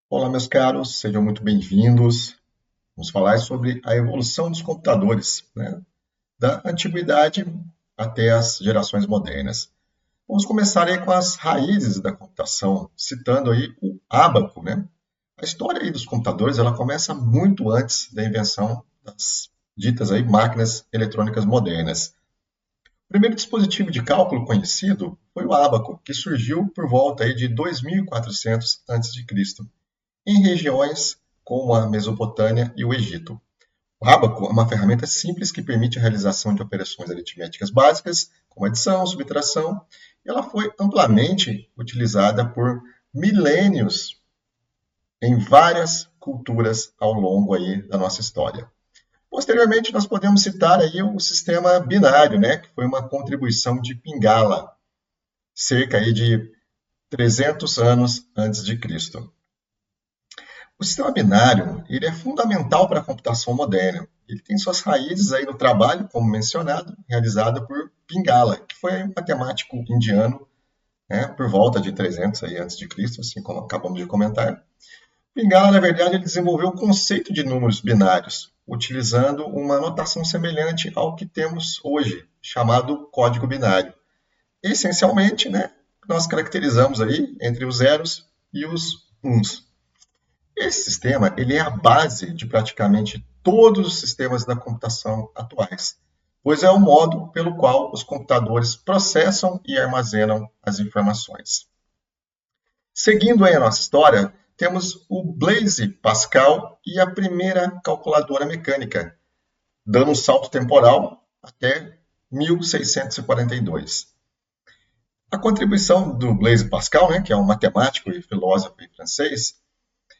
Olá, meus caros, sejam muito bem-vindos. Vamos falar sobre a evolução dos computadores, né? Da antiguidade até as gerações modernas. Vamos começar aí com as raízes da computação, citando aí o ábaco, né? A história aí dos computadores, ela começa muito antes da invenção das ditas aí máquinas eletrônicas modernas. O primeiro dispositivo de cálculo conhecido foi o ábaco, que surgiu por volta aí de 2400 a.C., em regiões como a Mesopotâmia e o Egito. O ábaco é uma ferramenta simples que permite a realização de operações aritméticas básicas, como adição, subtração, e ela foi amplamente utilizada por milênios em várias culturas ao longo aí da nossa história. Posteriormente, nós podemos citar aí o sistema binário, né, que foi uma contribuição de Pingala, cerca aí de 300 anos antes de Cristo. O sistema binário ele é fundamental para a computação moderna. Ele tem suas raízes aí no trabalho, como mencionado, realizado por Pingala, que foi um matemático indiano, né, por volta de 300 aí antes de Cristo, assim como acabamos de comentar. Pingala, na verdade, ele desenvolveu o conceito de números binários, utilizando uma notação semelhante ao que temos hoje, chamado código binário. Essencialmente, né, nós caracterizamos aí entre os zeros e os uns. Esse sistema ele é a base de praticamente todos os sistemas da computação atuais, pois é o modo pelo qual os computadores processam e armazenam as informações. Seguindo aí a nossa história, temos o Blaise Pascal e a primeira calculadora mecânica, dando um salto temporal até 1642. A contribuição do Blaise Pascal, né, que é um matemático e filósofo francês,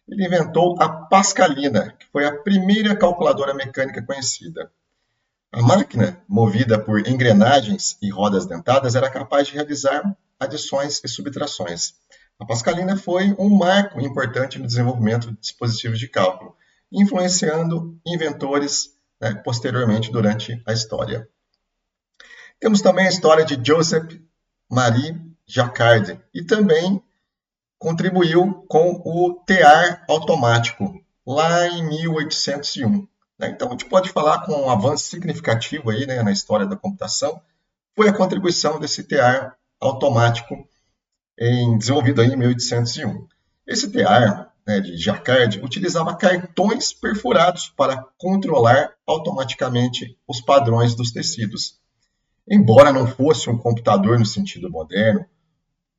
ele inventou a Pascalina, que foi a primeira calculadora mecânica conhecida. A máquina, movida por engrenagens e rodas dentadas, era capaz de realizar adições e subtrações. A Pascalina foi um marco importante no desenvolvimento de dispositivos de cálculo, influenciando inventores, né, posteriormente durante a história. Temos também a história de Joseph Marie Jacquard e também contribuiu com o tear automático, lá em 1801. Então, a gente pode falar com um avanço significativo aí, né, na história da computação, foi a contribuição desse tear automático desenvolvido aí em 1801. Esse tear, né, de Jacquard utilizava cartões perfurados para controlar automaticamente os padrões dos tecidos. Embora não fosse um computador no sentido moderno,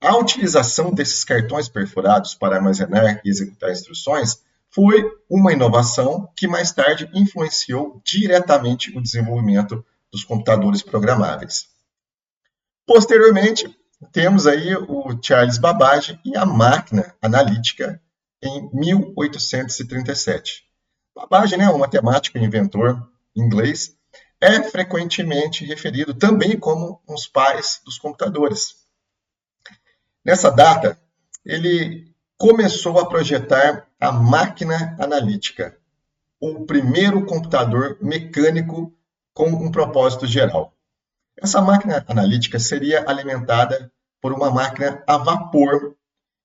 a utilização desses cartões perfurados para armazenar e executar instruções foi uma inovação que mais tarde influenciou diretamente o desenvolvimento dos computadores programáveis. Posteriormente, temos aí o Charles Babbage e a máquina analítica em 1837. Babbage, né, um matemático e inventor inglês, é frequentemente referido também como um dos pais dos computadores. Nessa data, ele começou a projetar a máquina analítica, o primeiro computador mecânico com um propósito geral. Essa máquina analítica seria alimentada por uma máquina a vapor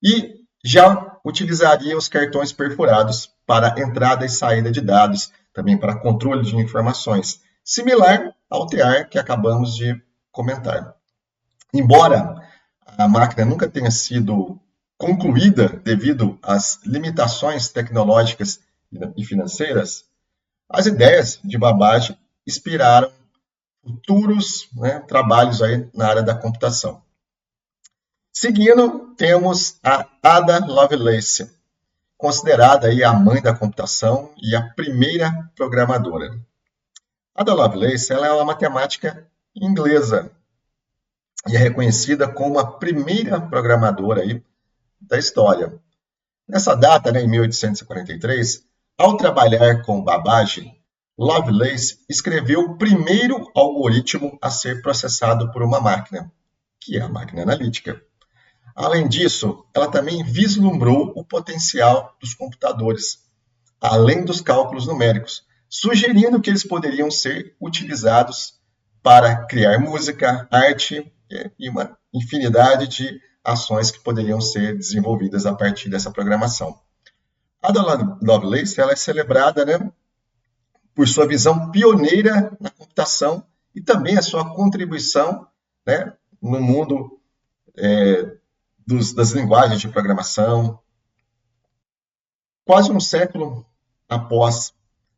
e já utilizaria os cartões perfurados para entrada e saída de dados, também para controle de informações, similar ao TEAR que acabamos de comentar. Embora a máquina nunca tenha sido concluída devido às limitações tecnológicas e financeiras, as ideias de Babbage inspiraram futuros, né, trabalhos aí na área da computação. Seguindo, temos a Ada Lovelace, considerada aí a mãe da computação e a primeira programadora. Ada Lovelace ela é uma matemática inglesa e é reconhecida como a primeira programadora aí da história. Nessa data, né, em 1843, ao trabalhar com Babbage, Lovelace escreveu o primeiro algoritmo a ser processado por uma máquina, que é a máquina analítica. Além disso, ela também vislumbrou o potencial dos computadores, além dos cálculos numéricos, sugerindo que eles poderiam ser utilizados para criar música, arte e uma infinidade de ações que poderiam ser desenvolvidas a partir dessa programação. Ada Lovelace ela é celebrada, né, por sua visão pioneira na computação e também a sua contribuição, né, no mundo das linguagens de programação. Quase um século após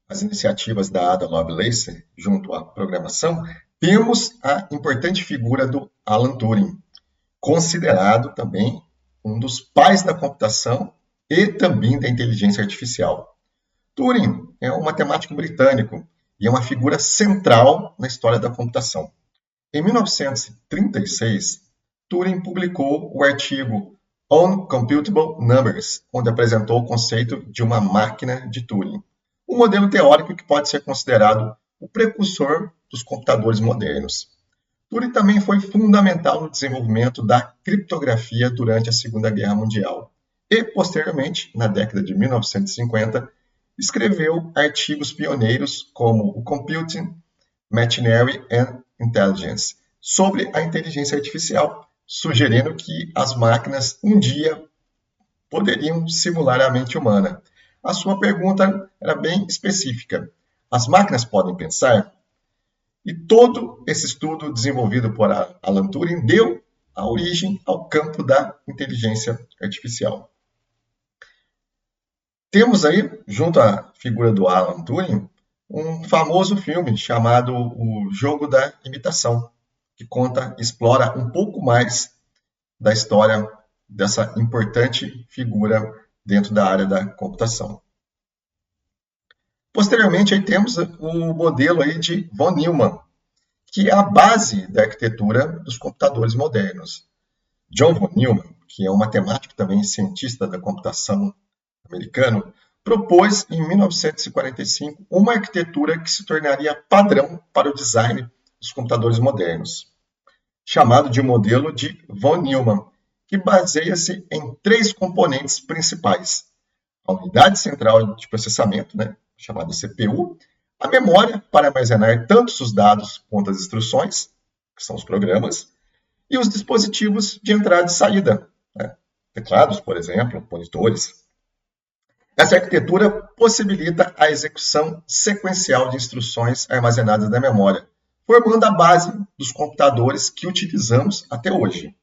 as iniciativas da Ada Lovelace junto à programação, temos a importante figura do Alan Turing, considerado também um dos pais da computação e também da inteligência artificial. Turing é um matemático britânico e é uma figura central na história da computação. Em 1936, Turing publicou o artigo On Computable Numbers, onde apresentou o conceito de uma máquina de Turing, um modelo teórico que pode ser considerado o precursor dos computadores modernos. Turing também foi fundamental no desenvolvimento da criptografia durante a Segunda Guerra Mundial e, posteriormente, na década de 1950, escreveu artigos pioneiros como o Computing, Machinery and Intelligence, sobre a inteligência artificial, sugerindo que as máquinas um dia poderiam simular a mente humana. A sua pergunta era bem específica. As máquinas podem pensar? E todo esse estudo desenvolvido por Alan Turing deu a origem ao campo da inteligência artificial. Temos aí, junto à figura do Alan Turing, um famoso filme chamado O Jogo da Imitação, que explora um pouco mais da história dessa importante figura dentro da área da computação. Posteriormente, aí temos o modelo aí de von Neumann, que é a base da arquitetura dos computadores modernos. John von Neumann, que é um matemático também cientista da computação americano, propôs em 1945 uma arquitetura que se tornaria padrão para o design dos computadores modernos, chamado de modelo de von Neumann, que baseia-se em 3 componentes principais: a unidade central de processamento, né, chamada CPU, a memória para armazenar tanto os dados quanto as instruções, que são os programas, e os dispositivos de entrada e saída, né, teclados, por exemplo, monitores. Essa arquitetura possibilita a execução sequencial de instruções armazenadas na memória, formando a base dos computadores que utilizamos até hoje.